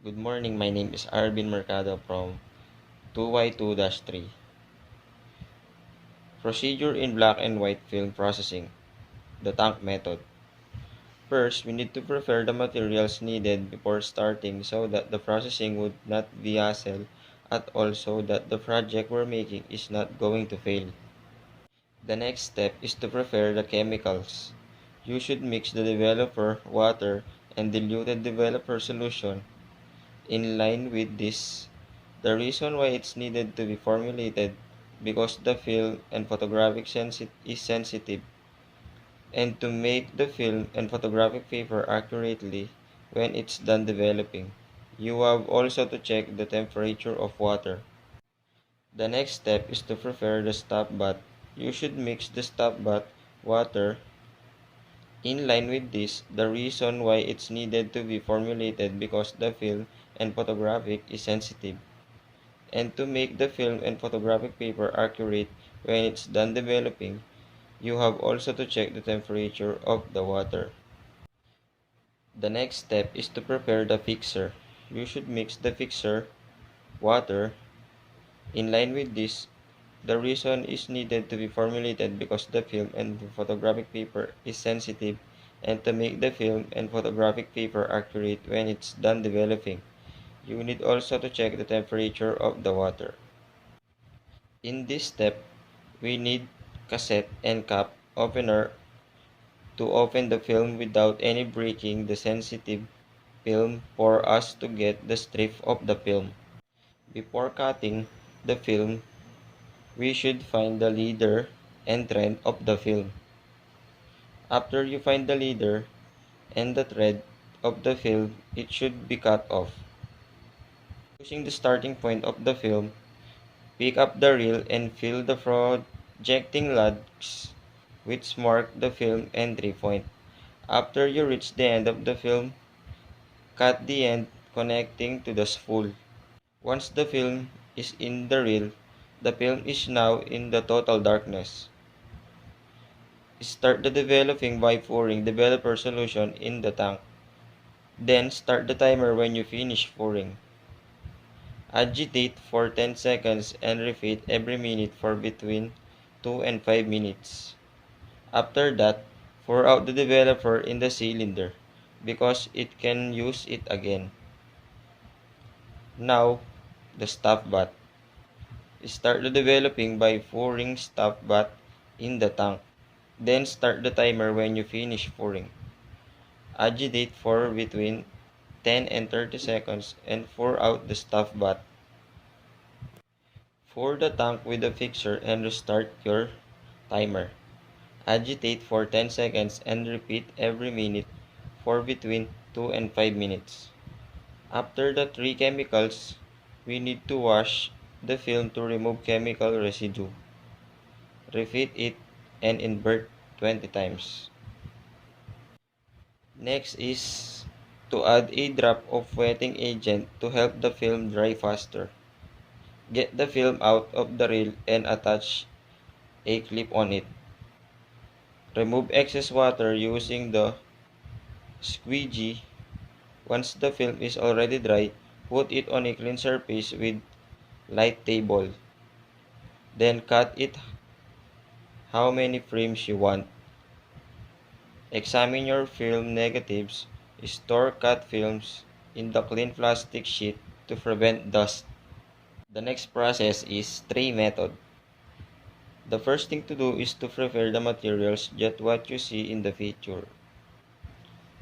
Good morning, my name is Arvin Mercado from 2Y2-3. Procedure in black and white film processing, the tank method. First, we need to prepare the materials needed before starting so that the processing would not be hassle at all so that the project we're making is not going to fail. The next step is to prepare the chemicals. You should mix the developer, water, and diluted developer solution. In line with this, the reason why it's needed to be formulated because the film and photographic is sensitive, and to make the film and photographic paper accurately when it's done developing. You have also to check the temperature of water. The next step is to prepare the stop bath. You should mix the stop bath water. In line with this, the reason why it's needed to be formulated because the film and photographic is sensitive, and to make the film and photographic paper accurate when it's done developing, you have also to check the temperature of the water. The next step is to prepare the fixer. You should mix the fixer, water. In line with this, the reason is needed to be formulated because the film and the photographic paper is sensitive, and to make the film and photographic paper accurate when it's done developing, you need also to check the temperature of the water. In this step, we need cassette and cap opener to open the film without any breaking the sensitive film for us to get the strip of the film. Before cutting the film, we should find the leader and thread of the film. After you find the leader and the thread of the film, it should be cut off. Using the starting point of the film, pick up the reel and fill the projecting lugs which mark the film entry point. After you reach the end of the film, cut the end connecting to the spool. Once the film is in the reel, the film is now in the total darkness. Start the developing by pouring developer solution in the tank. Then start the timer when you finish pouring. Agitate for 10 seconds and repeat every minute for between 2 and 5 minutes. After that, pour out the developer in the cylinder because it can use it again. Now, the stop bath. Start the developing by pouring stop bath in the tank. Then start the timer when you finish pouring. Agitate for between 10 and 30 seconds and pour out the stop bath. Pour the tank with the fixer and restart your timer. Agitate for 10 seconds and repeat every minute for between 2 and 5 minutes. After the three chemicals, we need to wash the film to remove chemical residue. Repeat it and invert 20 times. Next is to add a drop of wetting agent to help the film dry faster. Get the film out of the reel and attach a clip on it. Remove excess water using the squeegee. Once the film is already dry, put it on a clean surface with light table. Then cut it how many frames you want. Examine your film negatives. Store cut films in the clean plastic sheet to prevent dust. The next process is tray method. The first thing to do is to prepare the materials just what you see in the picture.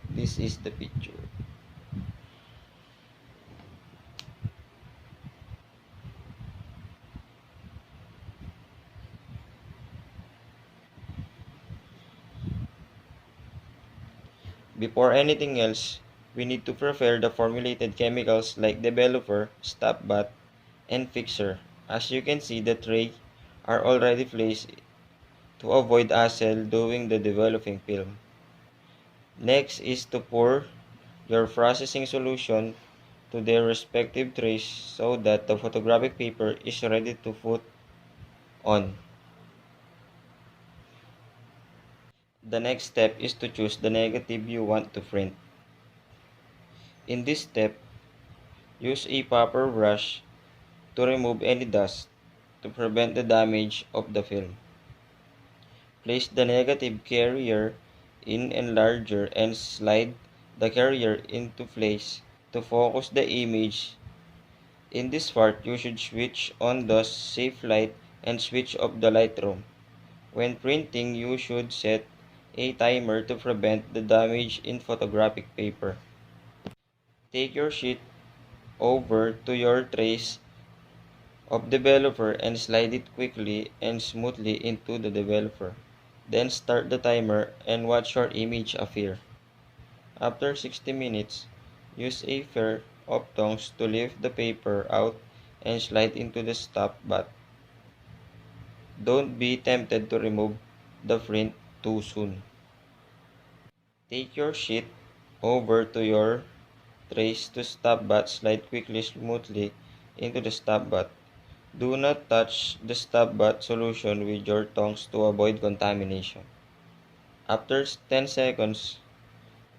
This is the picture. Before anything else, we need to prepare the formulated chemicals like developer, stop bath, and fixer. As you can see, the tray are already placed to avoid hassle doing the developing film. Next is to pour your processing solution to their respective trays so that the photographic paper is ready to put on. The next step is to choose the negative you want to print. In this step, Use a proper brush to remove any dust to prevent the damage of the film. Place the negative carrier in enlarger and slide the carrier into place to focus the image. In this part, you should switch on the safe light and switch off the Lightroom. When printing, you should set a timer to prevent the damage in photographic paper. Take your sheet over to your trace of developer and slide it quickly and smoothly into the developer. Then start the timer and watch your image appear. After 60 minutes, use a pair of tongs to lift the paper out and slide into the stop button. Don't be tempted to remove the print too soon. Take your sheet over to your trace to stop but slide quickly smoothly into the stop but. Do not touch the stop but solution with your tongs to avoid contamination. After 10 seconds,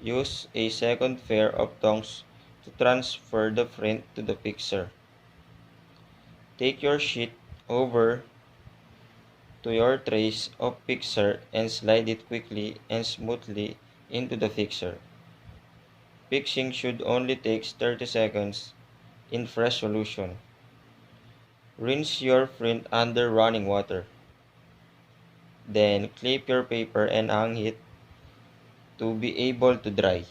use a second pair of tongs to transfer the print to the fixer. Take your sheet over to your trace of fixer and slide it quickly and smoothly into the fixer. Fixing should only take 30 seconds in fresh solution. Rinse your print under running water. Then clip your paper and hang it to be able to dry.